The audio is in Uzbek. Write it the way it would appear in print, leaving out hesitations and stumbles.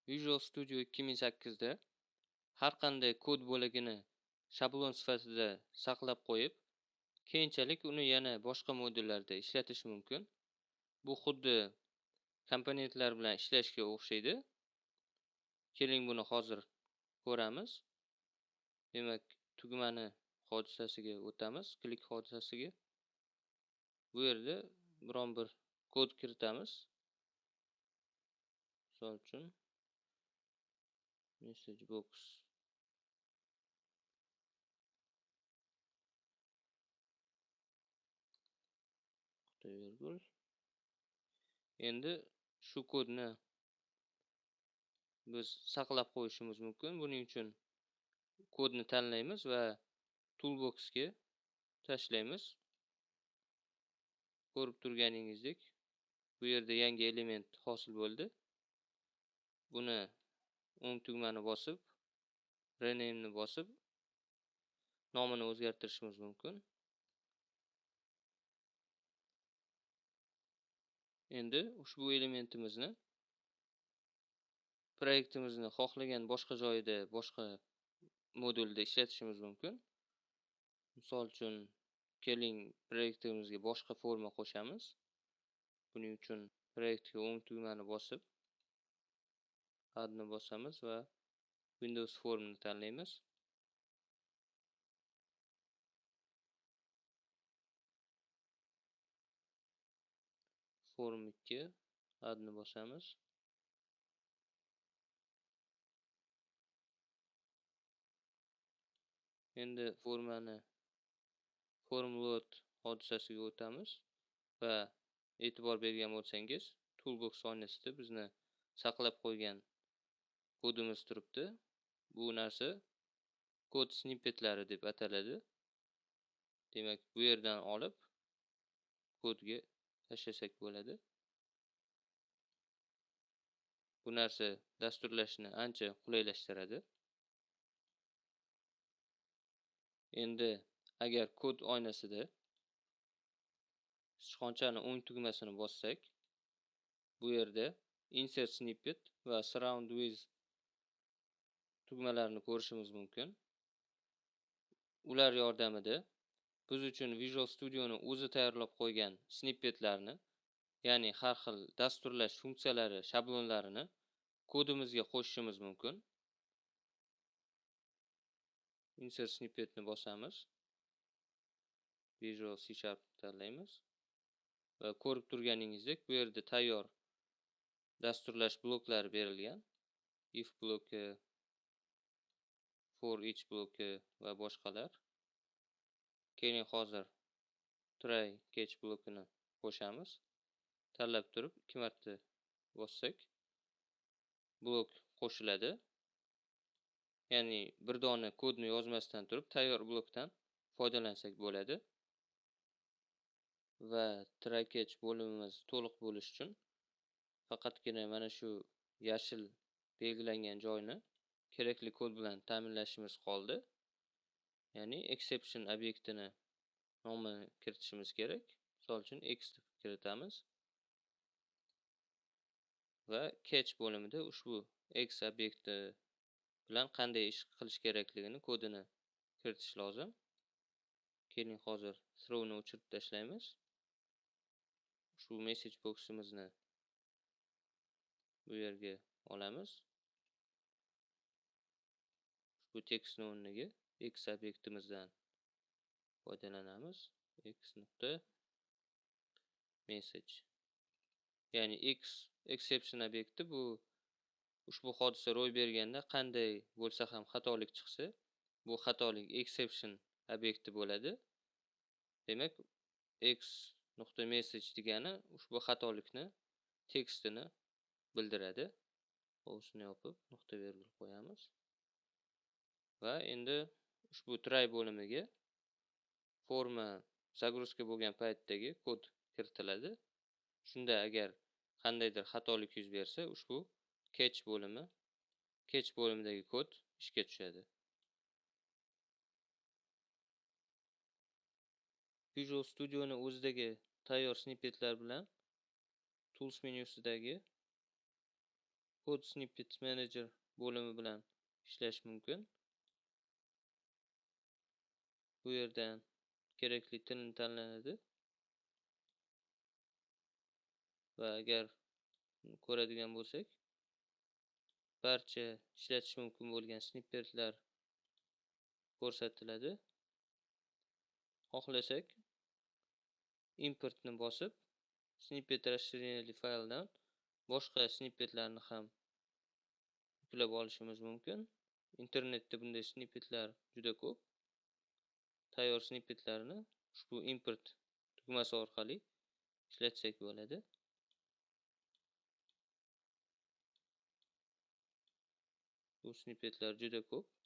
Visual Studio 2008 da har qanday kod bo'lagini shablon sifatida saqlab qo'yib, keyinchalik uni yana boshqa modullarda ishlatish mumkin. Bu xuddi komponentlar bilan ishlashga o'xshaydi. Keling, buni hozir ko'ramiz. Demak, tugmani hodisasiga o'tamiz, klik hodisasiga. Bu yerda biron bir kod kiritamiz. Misol uchun message box virgul. Endi shu kodni biz saqlab qo'yishimiz mumkin. Buning uchun kodni tanlaymiz va toolboxga tashlaymiz. Ko'rib turganingizdek, bu yerda yangi element hosil bo'ldi. Buni o'ng tugmani bosib, rename ni bosib, nomini o'zgartirishimiz mumkin. Endi ushbu elementimizni proyektimizni xohlagan boshqa joyda, boshqa modulda ishlatishimiz mumkin. Misol uchun, keling, proyektimizga boshqa forma qo'shamiz. Buning uchun proyektga o'ng tugmani bosib, add ni bosamiz va Windows Form ni tanlaymiz. Form 2 add ni bosamiz. Endi formani form load hodisasiga o'tamiz va e'tibor bergan bo'lsangiz, toolbox oynasida bizni saqlab qo'ygan kodimiz turibdi. Bu narsa kod snippetlari deb ataladi. Demak, bu yerdan olib kodga tashlasak bo'ladi. Bu narsa dasturlashni ancha qulaylashtiradi. Endi agar kod oynasida sichqonchani o'ng tugmasini bossak, bu yerda insert snippet va surround with tugmalarini ko'rishimiz mumkin. Ular yordamida biz uchun Visual Studio'ni o'zi tayyorlab qo'ygan snippetlarni, ya'ni har xil dasturlash funksiyalari, shablonlarini kodimizga qo'shishimiz mumkin. Insert snippetni bosamiz. Visual C# tanlaymiz. Va ko'rib turganingizdek, bu yerda tayyor dasturlash bloklari berilgan. If bloki, for each bloki va boshqalar. Keling, hozir try catch blokini qo'shamiz. Tanlab turib 2 marta bossak, blok qo'shiladi. Ya'ni bir dona kodni yozmasdan turib tayyor blokdan foydalansak bo'ladi. Va try catch bo'limimiz to'liq bo'lish uchun faqatgina mana shu yashil belgilangan joyni kerakli kod bilan ta'minlashimiz qoldi. Ya'ni exception obyektini nomini kiritishimiz kerak. Misol uchun x deb kiritamiz. Va catch bo'limida ushbu x obyekti bilan qanday ish qilish kerakligini kodini kiritish lozim. Keling, hozir throwni o'chirib tashlaymiz. Shu message boximizni bu yerga olamiz. Ushbu tekstni o'rniga x obyektimizdan foydalanamiz. x.message. Ya'ni x exception obyekti bu ushbu hodisa ro'y berganda qanday bo'lsa ham xatolik chiqsa, bu xatolik exception obyekti bo'ladi. Demak, x.message degani ushbu xatolikni tekstini bildiradi. Qovusini yopib, nuqta virgul qo'yamiz. Va endi ushbu try bo'limiga forma загрузка bo'lgan paytdagi kod kiritiladi. Shunda agar qandaydir xatolik yuz bersa, ushbu catch bo'limidagi kod ishga tushadi. Visual Studio'ni o'zidagi tayyor snippetlar bilan Tools menyusidagi Code Snippets Manager bo'limi bilan ishlash mumkin. Bu yerdan kerakli tilni tanlanadi va agar ko'radigan bo'lsak, barcha ishlatish mumkin bo'lgan snippetlar ko'rsatiladi. Xohlasak, importni bosib, snippet расширенный fayldan boshqa snippetlarni ham yuklab olishimiz mumkin. Internetda bunday snippetlar juda ko'p. Tayyor snippetlarni ushbu import tugmasi orqali ishlatsak bo'ladi. Bu snippetlar juda ko'p.